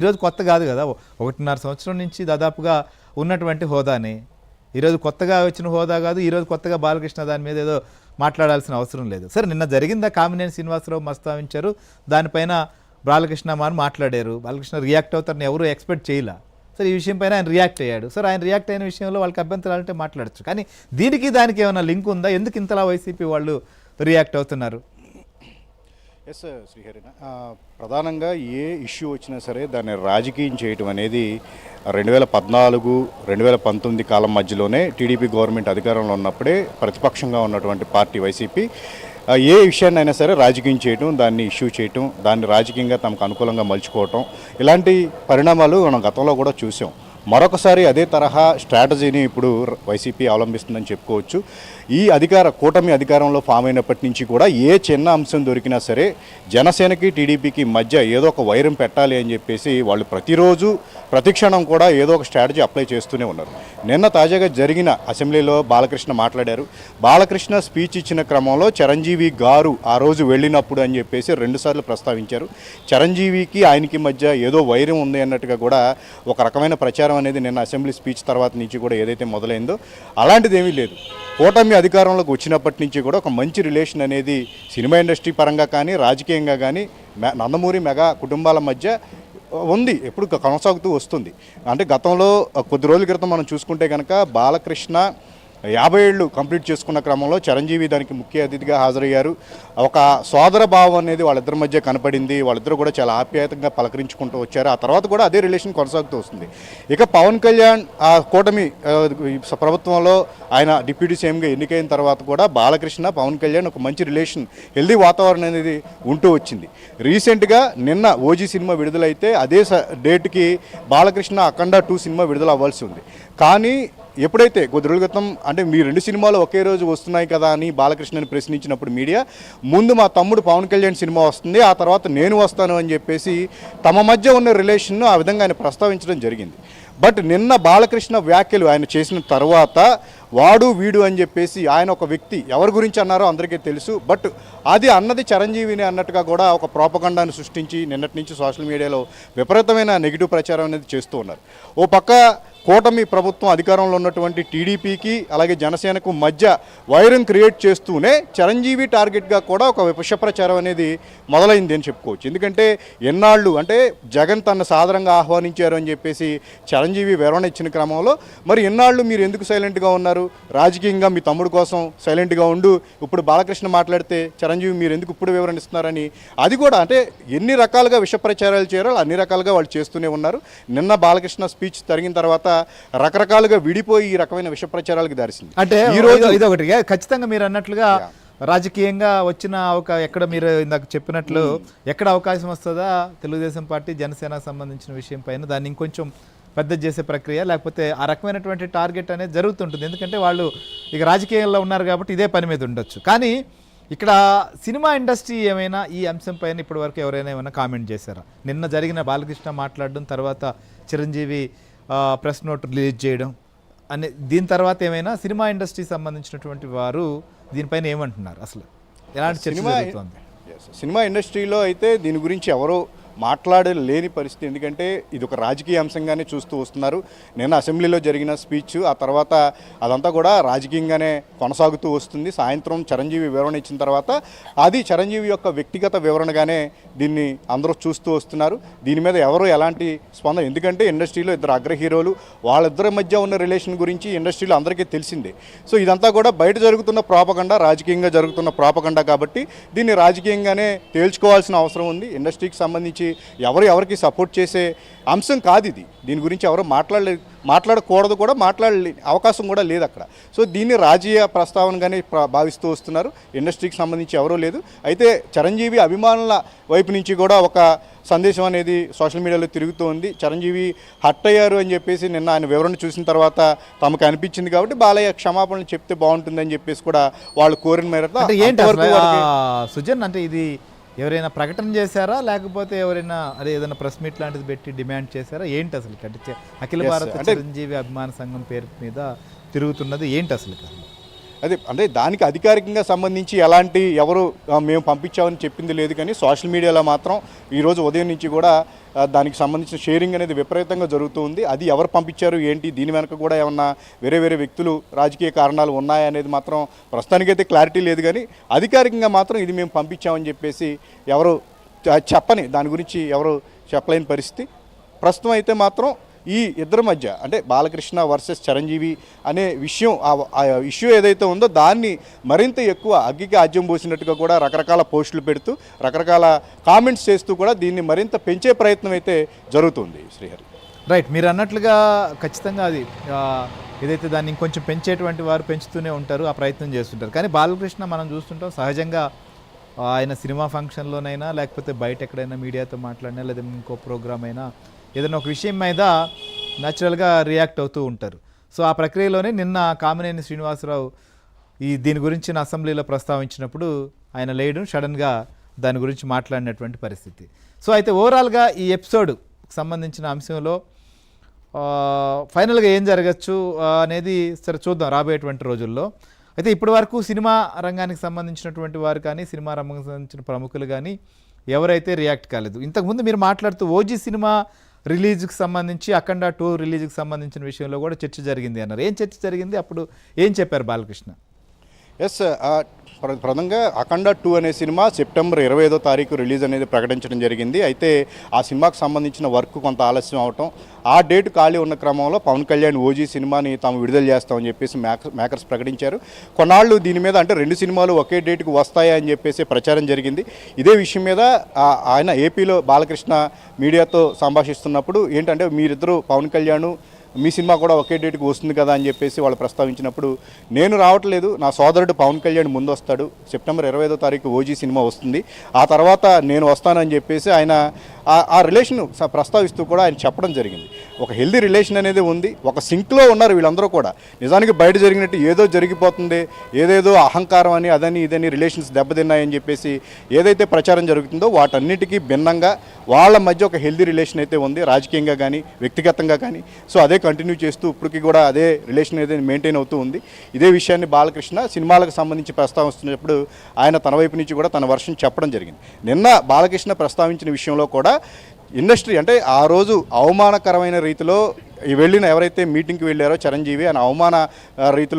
ఈరోజు కొత్త కాదు కదా, 1.5 సంవత్సరం నుంచి దాదాపుగా ఉన్నటువంటి హోదాని ఈరోజు కొత్తగా వచ్చిన హోదా కాదు. ఈరోజు కొత్తగా బాలకృష్ణ దాని మీద ఏదో మాట్లాడాల్సిన అవసరం లేదు. సరే, నిన్న జరిగిందా కామినేని శ్రీనివాసరావు ప్రస్తావించారు, దానిపైన బాలకృష్ణ మాట్లాడారు. బాలకృష్ణ రియాక్ట్ అవుతారని ఎవరు ఎక్స్పెక్ట్ చేయలే. సరే, ఈ విషయం పైన ఆయన రియాక్ట్ అయ్యాడు. సరే, ఆయన రియాక్ట్ అయిన విషయంలో వాళ్ళకి అభ్యంతరాలు అంటే మాట్లాడచ్చు, కానీ దీనికి దానికి ఏమైనా లింక్ ఉందా? ఎందుకు ఇంతలా వైసీపీ వాళ్ళు రియాక్ట్ అవుతున్నారు? ఎస్ శ్రీహరిణ, ప్రధానంగా ఏ ఇష్యూ వచ్చినా సరే దాన్ని రాజకీయం చేయటం అనేది 2014, 2019 కాలం మధ్యలోనే టీడీపీ గవర్నమెంట్ అధికారంలో ఉన్నప్పుడే ప్రతిపక్షంగా ఉన్నటువంటి పార్టీ వైసీపీ ఏ విషయాన్ని అయినా సరే రాజకీయం చేయటం, దాన్ని ఇష్యూ చేయటం, దాన్ని రాజకీయంగా తమకు అనుకూలంగా మలుచుకోవటం, ఇలాంటి పరిణామాలు మనం గతంలో కూడా చూసాం. మరొకసారి అదే తరహా స్ట్రాటజీని ఇప్పుడు వైసీపీ అవలంబిస్తుందని చెప్పుకోవచ్చు. ఈ కూటమి అధికారంలో ఫామ్ అయినప్పటి నుంచి కూడా ఏ చిన్న అంశం దొరికినా సరే జనసేనకి టీడీపీకి మధ్య ఏదో ఒక వైరం పెట్టాలి అని చెప్పేసి వాళ్ళు ప్రతిరోజు ప్రతిక్షణం కూడా ఏదో ఒక స్ట్రాటజీ అప్లై చేస్తూనే ఉన్నారు. నిన్న తాజాగా జరిగిన అసెంబ్లీలో బాలకృష్ణ మాట్లాడారు. బాలకృష్ణ స్పీచ్ ఇచ్చిన క్రమంలో చిరంజీవి గారు ఆ రోజు వెళ్ళినప్పుడు అని చెప్పేసి 2 సార్లు ప్రస్తావించారు. చిరంజీవికి ఆయనకి మధ్య ఏదో వైరం ఉంది అన్నట్టుగా కూడా ఒక రకమైన ప్రచారం అనేది నిన్న అసెంబ్లీ స్పీచ్ తర్వాత నుంచి కూడా ఏదైతే మొదలైందో అలాంటిది ఏమీ లేదు. కూటమి అధికారంలోకి వచ్చినప్పటి నుంచి కూడా ఒక మంచి రిలేషన్ అనేది సినిమా ఇండస్ట్రీ పరంగా కానీ రాజకీయంగా కానీ నందమూరి మెగా కుటుంబాల మధ్య ఉంది, ఎప్పుడు కొనసాగుతూ వస్తుంది. అంటే గతంలో కొద్ది రోజుల క్రితం మనం చూసుకుంటే కనుక బాలకృష్ణ 50 ఏళ్ళు కంప్లీట్ చేసుకున్న క్రమంలో చిరంజీవి దానికి ముఖ్య అతిథిగా హాజరయ్యారు. ఒక సోదర భావం అనేది వాళ్ళిద్దరి మధ్య కనపడింది. వాళ్ళిద్దరూ కూడా చాలా ఆప్యాయంగా పలకరించుకుంటూ వచ్చారు. ఆ తర్వాత కూడా అదే రిలేషన్ కొనసాగుతూ వస్తుంది. ఇక పవన్ కళ్యాణ్ ఆ కూటమి ప్రభుత్వంలో ఆయన డిప్యూటీ సీఎంగా ఎన్నికైన తర్వాత కూడా బాలకృష్ణ పవన్ కళ్యాణ్ ఒక మంచి రిలేషన్, హెల్దీ వాతావరణం అనేది ఉంటూ వచ్చింది. రీసెంట్గా నిన్న ఓజీ సినిమా విడుదలైతే అదే డేట్కి బాలకృష్ణ అఖండ 2 సినిమా విడుదల అవ్వాల్సి ఉంది. కానీ ఎప్పుడైతే కొద్ది రోజుల క్రితం అంటే మీ 2 సినిమాలు ఒకే రోజు వస్తున్నాయి కదా అని బాలకృష్ణని ప్రశ్నించినప్పుడు మీడియా, ముందు మా తమ్ముడు పవన్ కళ్యాణ్ సినిమా వస్తుంది, ఆ తర్వాత నేను వస్తాను అని చెప్పేసి తమ మధ్య ఉన్న రిలేషన్ను ఆ విధంగా ఆయన ప్రస్తావించడం జరిగింది. బట్ నిన్న బాలకృష్ణ వ్యాఖ్యలు ఆయన చేసిన తర్వాత వాడు వీడు అని చెప్పేసి ఆయన ఒక వ్యక్తి ఎవరి గురించి అన్నారో అందరికీ తెలుసు. బట్ అది అన్నది చిరంజీవిని అన్నట్టుగా కూడా ఒక ప్రోపగండాను సృష్టించి నిన్నటి నుంచి సోషల్ మీడియాలో విపరీతమైన నెగిటివ్ ప్రచారం అనేది చేస్తూ ఉన్నారు. ఓ పక్క కూటమి ప్రభుత్వం అధికారంలో ఉన్నటువంటి టీడీపీకి అలాగే జనసేనకు మధ్య వైరం క్రియేట్ చేస్తూనే చిరంజీవి టార్గెట్గా కూడా ఒక విష ప్రచారం అనేది మొదలైంది అని చెప్పుకోవచ్చు. ఎందుకంటే ఎన్నాళ్ళు అంటే జగన్ తన సాదరంగా ఆహ్వానించారు అని చెప్పేసి చిరంజీవి వివరణ ఇచ్చిన క్రమంలో మరి ఎన్నాళ్ళు మీరు ఎందుకు సైలెంట్గా ఉన్నారు, రాజకీయంగా మీ తమ్ముడు కోసం సైలెంట్గా ఉండు, ఇప్పుడు బాలకృష్ణ మాట్లాడితే చిరంజీవి మీరు ఎందుకు ఇప్పుడు వివరణ ఇస్తున్నారని అది కూడా అంటే ఎన్ని రకాలుగా విష ప్రచారాలు చేయాలో అన్ని రకాలుగా వాళ్ళు చేస్తూనే ఉన్నారు. నిన్న బాలకృష్ణ స్పీచ్ జరిగిన తర్వాత రకరకాలుగా విడిపోయి ఈ రకమైన విష ప్రచారాలకు దారిసింది. అంటే ఈరోజు ఇదొకటి ఖచ్చితంగా మీరు అన్నట్లుగా రాజకీయంగా వచ్చిన ఎక్కడ మీరు ఇందాక చెప్పినట్లు ఎక్కడ అవకాశం వస్తుందా తెలుగుదేశం పార్టీ జనసేనకు సంబంధించిన విషయం పైన దాన్ని ఇంకొంచెం పెద్ద చేసే ప్రక్రియ, లేకపోతే ఆ రకమైనటువంటి టార్గెట్ అనేది జరుగుతుంటుంది. ఎందుకంటే వాళ్ళు ఇక రాజకీయంలో ఉన్నారు కాబట్టి ఇదే పని మీద ఉండొచ్చు. కానీ ఇక్కడ సినిమా ఇండస్ట్రీ ఏమైనా ఈ అంశం పైన ఇప్పటి వరకు ఎవరైనా ఏమైనా కామెంట్ చేశారా? నిన్న జరిగిన బాలకృష్ణ మాట్లాడడం తర్వాత చిరంజీవి ప్రెస్ నోట్ రిలీజ్ చేయడం అనే దీని తర్వాత ఏమైనా సినిమా ఇండస్ట్రీ సంబంధించినటువంటి వారు దీనిపైన ఏమంటున్నారు? అసలు ఎలాంటి చర్చ జరుగుతుంది? సినిమా ఇండస్ట్రీలో అయితే దీని గురించి ఎవరో మాట్లాడలేని పరిస్థితి. ఎందుకంటే ఇది ఒక రాజకీయ అంశంగానే చూస్తూ వస్తున్నారు. నిన్న అసెంబ్లీలో జరిగిన స్పీచ్ ఆ తర్వాత అదంతా కూడా రాజకీయంగానే కొనసాగుతూ వస్తుంది. సాయంత్రం చిరంజీవి వివరణ ఇచ్చిన తర్వాత అది చిరంజీవి యొక్క వ్యక్తిగత వివరణగానే దీన్ని అందరూ చూస్తూ వస్తున్నారు. దీని మీద ఎవరు ఎలాంటి స్పందన, ఎందుకంటే ఇండస్ట్రీలో 2 అగ్ర హీరోలు వాళ్ళిద్దరి మధ్య ఉన్న రిలేషన్ గురించి ఇండస్ట్రీలో అందరికీ తెలిసిందే. సో ఇదంతా కూడా బయట జరుగుతున్న ప్రాపగండా, రాజకీయంగా జరుగుతున్న ప్రాపగండా కాబట్టి దీన్ని రాజకీయంగానే తేల్చుకోవాల్సిన అవసరం ఉంది. ఇండస్ట్రీకి సంబంధించి ఎవరికి సపోర్ట్ చేసే అంశం కాదు ఇది. దీని గురించి ఎవరు మాట్లాడకూడదు, కూడా మాట్లాడలే అవకాశం కూడా లేదు అక్కడ. సో దీన్ని రాజకీయ ప్రస్తావనగానే భావిస్తూ వస్తున్నారు. ఇండస్ట్రీకి సంబంధించి ఎవరూ లేదు. అయితే చిరంజీవి అభిమానుల వైపు నుంచి కూడా ఒక సందేశం అనేది సోషల్ మీడియాలో తిరుగుతూ ఉంది. చిరంజీవి హట్ అయ్యారు అని చెప్పేసి నిన్న ఆయన వివరణ చూసిన తర్వాత తమకు అనిపించింది కాబట్టి బాలయ్య క్షమాపణలు చెప్తే బాగుంటుందని చెప్పేసి కూడా వాళ్ళు కోరిన మేరకు సుజన్ అంటే ఇది ఎవరైనా ప్రకటన చేశారా, లేకపోతే ఎవరైనా అదే ఏదైనా ప్రెస్ మీట్ లాంటిది పెట్టి డిమాండ్ చేశారా? ఏంటి అసలు అంటే అఖిల భారత చిరంజీవి అభిమాన సంఘం పేరు మీద తిరుగుతున్నది ఏంటి అసలు? అదే అంటే దానికి అధికారికంగా సంబంధించి ఎలాంటి ఎవరు మేము పంపించామని చెప్పింది లేదు, కానీ సోషల్ మీడియాలో మాత్రం ఈరోజు ఉదయం నుంచి కూడా దానికి సంబంధించిన షేరింగ్ అనేది విపరీతంగా జరుగుతుంది. అది ఎవరు పంపించారు ఏంటి, దీని వెనక కూడా ఏమన్నా వేరే వేరే వ్యక్తులు రాజకీయ కారణాలు ఉన్నాయా అనేది మాత్రం ప్రస్తుతానికైతే క్లారిటీ లేదు, కానీ అధికారికంగా మాత్రం ఇది మేము పంపించామని చెప్పేసి ఎవరు చెప్పని, దాని గురించి ఎవరు చెప్పలేని పరిస్థితి. ప్రస్తుతం అయితే మాత్రం ఈ ఇద్దరి మధ్య అంటే బాలకృష్ణ వర్సెస్ చిరంజీవి అనే విషయం, ఆ ఇష్యూ ఏదైతే ఉందో దాన్ని మరింత ఎక్కువ అగ్గికి ఆజ్యం పోసినట్టుగా కూడా రకరకాల పోస్టులు పెడుతూ రకరకాల కామెంట్స్ చేస్తూ కూడా దీన్ని మరింత పెంచే ప్రయత్నం అయితే జరుగుతుంది. శ్రీహరి రైట్, మీరు అన్నట్లుగా ఖచ్చితంగా అది ఏదైతే దాన్ని ఇంకొంచెం పెంచేటువంటి వారు పెంచుతూనే ఉంటారు, ఆ ప్రయత్నం చేస్తుంటారు. కానీ బాలకృష్ణ మనం చూస్తుంటాం సహజంగా ఆయన సినిమా ఫంక్షన్లోనైనా లేకపోతే బయట ఎక్కడైనా మీడియాతో మాట్లాడినా లేదా ఇంకో ప్రోగ్రామ్ అయినా ఏదైనా ఒక విషయం మీద న్యాచురల్గా రియాక్ట్ అవుతూ ఉంటారు. సో ఆ ప్రక్రియలోనే నిన్న కామినేని శ్రీనివాసరావు దీని గురించి అసెంబ్లీలో ప్రస్తావించినప్పుడు ఆయన లేయడం సడన్గా దాని గురించి మాట్లాడినటువంటి పరిస్థితి. సో అయితే ఓవరాల్గా ఈ ఎపిసోడ్కి సంబంధించిన అంశంలో ఫైనల్గా ఏం జరగచ్చు అనేది సరే చూద్దాం రాబోయేటువంటి రోజుల్లో. అయితే ఇప్పటి వరకు సినిమా రంగానికి సంబంధించినటువంటి వారు కానీ సినిమా రంగానికి సంబంధించిన ప్రముఖులు కానీ ఎవరైతే రియాక్ట్ కాలేదు. ఇంతకుముందు మీరు మాట్లాడుతూ ఓజీ సినిమా రిలీజ్కి సంబంధించి అఖండ 2 రిలీజ్కి సంబంధించిన విషయంలో కూడా చర్చ జరిగింది అన్నారు. ఏం చర్చ జరిగింది, అప్పుడు ఏం చెప్పారు బాలకృష్ణ? ఎస్, ప్రధానంగా అఖండ 2 అనే సినిమా సెప్టెంబర్ 25వ తారీఖు రిలీజ్ అనేది ప్రకటించడం జరిగింది. అయితే ఆ సినిమాకు సంబంధించిన వర్క్ కొంత ఆలస్యం అవటం, ఆ డేట్ ఖాళీ ఉన్న క్రమంలో పవన్ కళ్యాణ్ ఓజీ సినిమాని తాము విడుదల చేస్తామని చెప్పేసి మేకర్స్ ప్రకటించారు. కొన్నాళ్ళు దీని మీద అంటే 2 సినిమాలు ఒకే డేట్కి వస్తాయా అని చెప్పేసి ప్రచారం జరిగింది. ఇదే విషయం మీద ఆయన ఏపీలో బాలకృష్ణ మీడియాతో సంభాషిస్తున్నప్పుడు ఏంటంటే మీరిద్దరూ పవన్ కళ్యాణ్ మీ సినిమా కూడా ఒకే డేట్కి వస్తుంది కదా అని చెప్పేసి వాళ్ళు ప్రస్తావించినప్పుడు నేను రావట్లేదు, నా సోదరుడు పవన్ కళ్యాణ్ ముందు వస్తాడు, సెప్టెంబర్ 25వ తారీఖు ఓజీ సినిమా వస్తుంది, ఆ తర్వాత నేను వస్తానని చెప్పేసి ఆయన ఆ రిలేషన్ ప్రస్తావిస్తూ కూడా ఆయన చెప్పడం జరిగింది. ఒక హెల్దీ రిలేషన్ అనేది ఉంది, ఒక సింక్లో ఉన్నారు వీళ్ళందరూ కూడా. నిజానికి బయట జరిగినట్టు ఏదో జరిగిపోతుంది, ఏదేదో అహంకారం అని అదని ఇదని రిలేషన్స్ దెబ్బతిన్నాయని చెప్పేసి ఏదైతే ప్రచారం జరుగుతుందో వాటన్నిటికీ భిన్నంగా వాళ్ళ మధ్య ఒక హెల్దీ రిలేషన్ అయితే ఉంది, రాజకీయంగా కానీ వ్యక్తిగతంగా కానీ. సో అదే కంటిన్యూ చేస్తూ ఇప్పటికీ కూడా అదే రిలేషన్ అయితే మెయింటైన్ అవుతూ ఉంది. ఇదే విషయాన్ని బాలకృష్ణ సినిమాలకు సంబంధించి ప్రస్తావిస్తున్నప్పుడు ఆయన తన వైపు నుంచి కూడా తన వర్షం చెప్పడం జరిగింది. నిన్న బాలకృష్ణ ప్రస్తావించిన విషయంలో కూడా ఇండస్ట్రీ అంటే ఆ రోజు అవమానకరమైన రీతిలో వెళ్ళిన ఎవరైతే మీటింగ్కి వెళ్ళారో చిరంజీవి ఆయన అవమాన రీతిలో